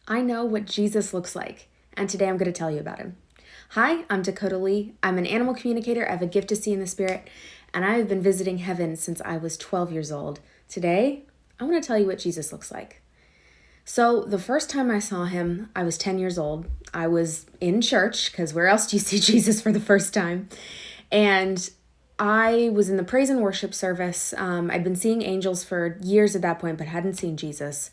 I know what Jesus looks like, and today I'm going to tell you about him. Hi, I'm Dakota Lee. I'm an animal communicator. I have a gift to see in the spirit, and I have been visiting heaven since I was 12 years old. Today, I want to tell you what Jesus looks like. So, the first time I saw him, I was 10 years old. I was in church, because where else do you see Jesus for the first time? And I was in the praise and worship service. I'd been seeing angels for years at that point, but hadn't seen Jesus.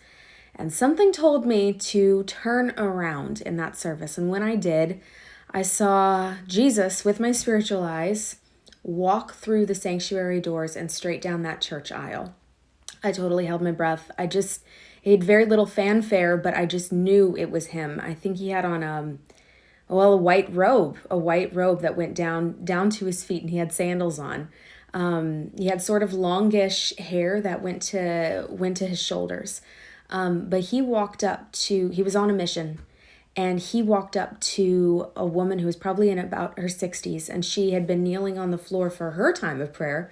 And something told me to turn around in that service. And when I did, I saw Jesus with my spiritual eyes walk through the sanctuary doors and straight down that church aisle. I totally held my breath. He had very little fanfare, but I just knew it was him. I think he had on a white robe that went down to his feet, and he had sandals on. He had sort of longish hair that went to his shoulders. But he was on a mission, and he walked up to a woman who was probably in about her 60s, and she had been kneeling on the floor for her time of prayer.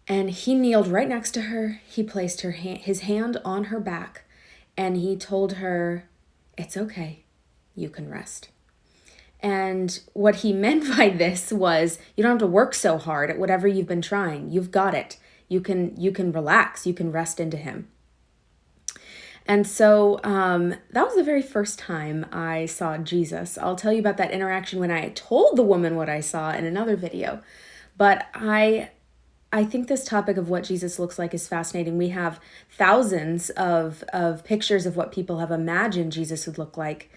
And he kneeled right next to her. He placed his hand on her back, and he told her, "It's okay, you can rest." And what he meant by this was, you don't have to work so hard at whatever you've been trying. You've got it. You can relax. You can rest into him. And so that was the very first time I saw Jesus. I'll tell you about that interaction when I told the woman what I saw in another video. But I think this topic of what Jesus looks like is fascinating. We have thousands of pictures of what people have imagined Jesus would look like.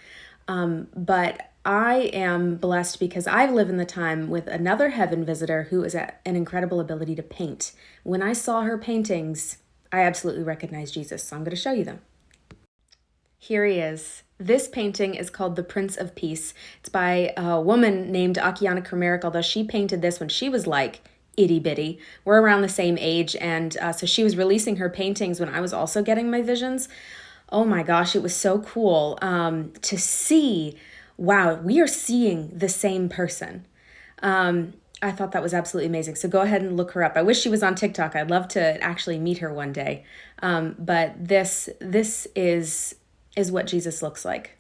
But I am blessed because I live in the time with another heaven visitor who is an incredible ability to paint. When I saw her paintings, I absolutely recognized Jesus. So I'm going to show you them. Here he is. This painting is called The Prince of Peace. It's by a woman named Akiane Kramerik, although she painted this when she was like itty bitty. We're around the same age, and so she was releasing her paintings when I was also getting my visions. Oh my gosh, it was so cool to see, wow, we are seeing the same person. I thought that was absolutely amazing. So go ahead and look her up. I wish she was on TikTok. I'd love to actually meet her one day. But this is what Jesus looks like.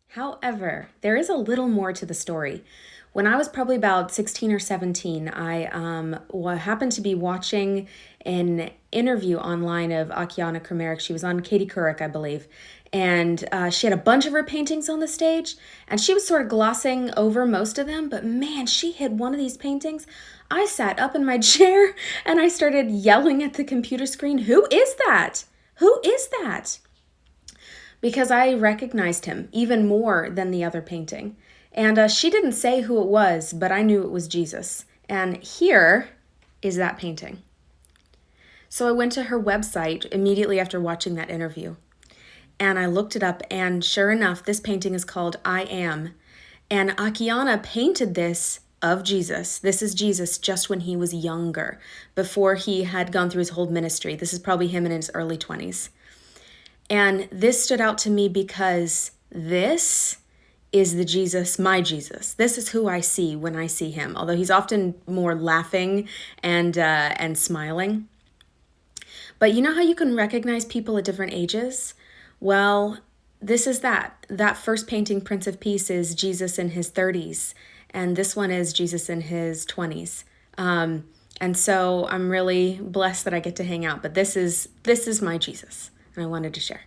However, there is a little more to the story. When I was probably about 16 or 17, I happened to be watching an interview online of Akiane Kramerik. She was on Katie Couric, I believe. And she had a bunch of her paintings on the stage, and she was sort of glossing over most of them. But man, she hit one of these paintings. I sat up in my chair, and I started yelling at the computer screen, "Who is that? Who is that?" Because I recognized him even more than the other painting. And she didn't say who it was, but I knew it was Jesus. And here is that painting. So I went to her website immediately after watching that interview. And I looked it up, and sure enough, this painting is called I Am. And Akiane painted this of Jesus. This is Jesus just when he was younger, before he had gone through his whole ministry. This is probably him in his early 20s. And this stood out to me because this is the Jesus, my Jesus. This is who I see when I see him, although he's often more laughing and smiling. But you know how you can recognize people at different ages? Well, this is that. That first painting, Prince of Peace, is Jesus in his 30s, and this one is Jesus in his 20s. And so I'm really blessed that I get to hang out. But this is my Jesus, and I wanted to share.